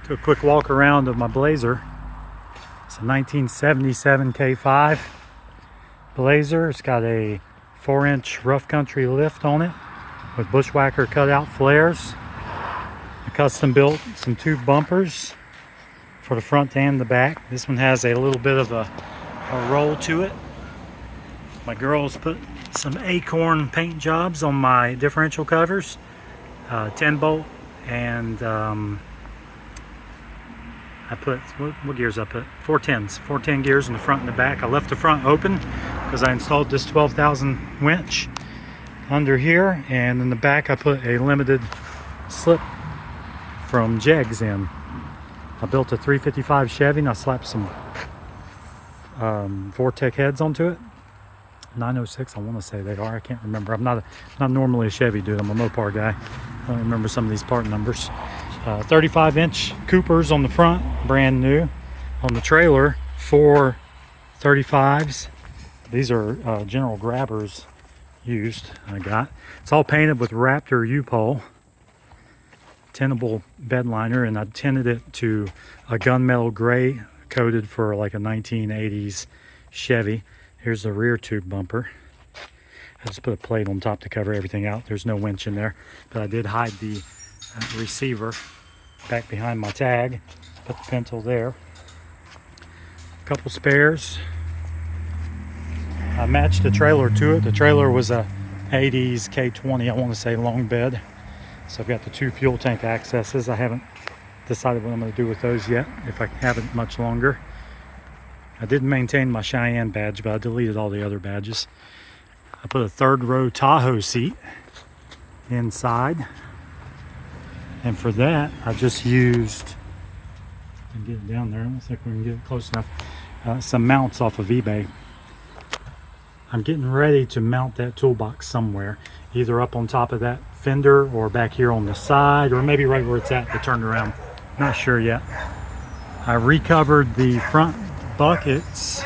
Do a quick walk around of my Blazer. It's a 1977 K5 Blazer. It's got a 4-inch rough country lift on it with bushwhacker cutout flares. I custom built some tube bumpers for the front and the back. This one has a little bit of a roll to it. My girls put some acorn paint jobs on my differential covers, 10 bolt, and I put, what gears I put? 410 gears in the front and the back. I left the front open because I installed this 12,000 winch under here, and in the back I put a limited slip from Jegs in. I built a 355 Chevy and I slapped some Vortec heads onto it. 906 I want to say they are, I can't remember. I'm not normally a Chevy dude, I'm a Mopar guy. I don't remember some of these part numbers. 35-inch Coopers on the front, brand new. On the trailer, 4 35s. These are General Grabbers used, I got. It's all painted with Raptor U-Pole. Tintable bed liner, and I tinted it to a gunmetal gray coated for like a 1980s Chevy. Here's the rear tube bumper. I just put a plate on top to cover everything out. There's no winch in there, but I did hide the receiver back behind my tag. Put the pencil there. A couple spares. I matched the trailer to it. The trailer was a 80s K20, I want to say, long bed. So I've got the 2 fuel tank accesses. I haven't decided what I'm going to do with those yet, if I have it much longer. I did maintain my Cheyenne badge, but I deleted all the other badges. I put a 3rd row Tahoe seat inside. And for that, I just used, and get it down there, I don't think we can get it close enough, some mounts off of eBay. I'm getting ready to mount that toolbox somewhere, either up on top of that fender or back here on the side, or maybe right where it's at, the turnaround. Not sure yet. I recovered the front buckets.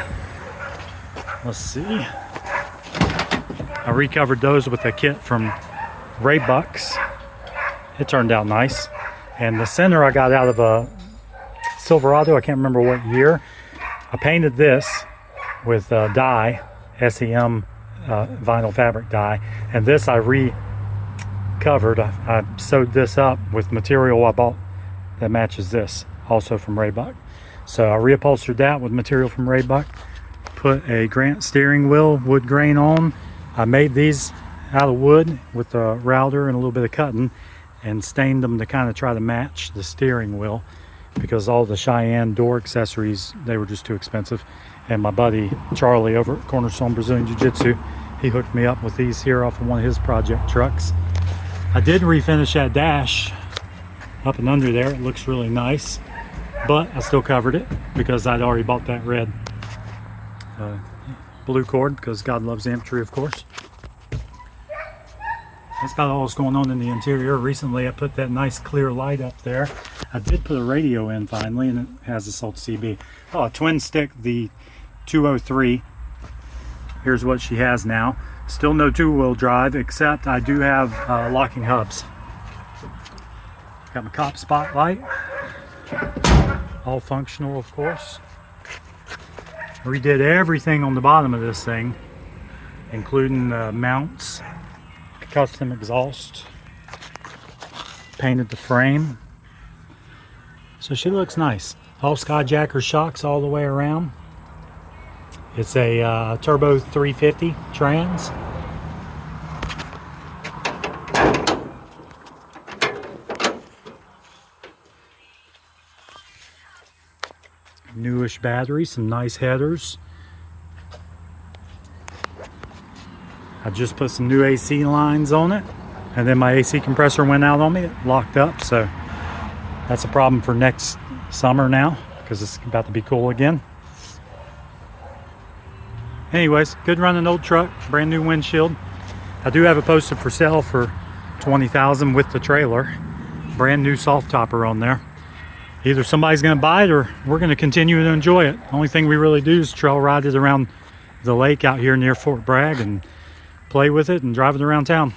Let's see. I recovered those with a kit from Raybucks. It turned out nice. And the center I got out of a Silverado, I can't remember what year. I painted this with dye, SEM vinyl fabric dye, and this I recovered. I sewed this up with material I bought that matches this, also from Raybuck. So I reupholstered that with material from Raybuck, put a Grant steering wheel wood grain on. I made these out of wood with a router and a little bit of cutting, and stained them to kind of try to match the steering wheel, because all the Cheyenne door accessories, they were just too expensive. And my buddy Charlie over at Cornerstone Brazilian Jiu-Jitsu, he hooked me up with these here off of one of his project trucks. I did refinish that dash up and under there. It looks really nice, but I still covered it because I'd already bought that red blue cord, because God loves infantry, of course. That's about all that's going on in the interior. Recently I put that nice clear light up there. I did put a radio in finally, and it has a Salt CB. Oh, a twin stick, the 203. Here's what she has now. Still no 2-wheel drive, except I do have locking hubs. Got my cop spotlight, all functional, of course. Redid everything on the bottom of this thing, including mounts, custom exhaust, painted the frame. So she looks nice. All Skyjacker shocks all the way around. It's a turbo 350 trans. Newish battery, some nice headers. I just put some new AC lines on it, and then my AC compressor went out on me. It locked up, so that's a problem for next summer now, because it's about to be cool again. Anyways, good running old truck, brand new windshield. I do have it posted for sale for $20,000 with the trailer. Brand new soft topper on there. Either somebody's going to buy it, or we're going to continue to enjoy it. Only thing we really do is trail ride it around the lake out here near Fort Bragg and play with it and drive it around town.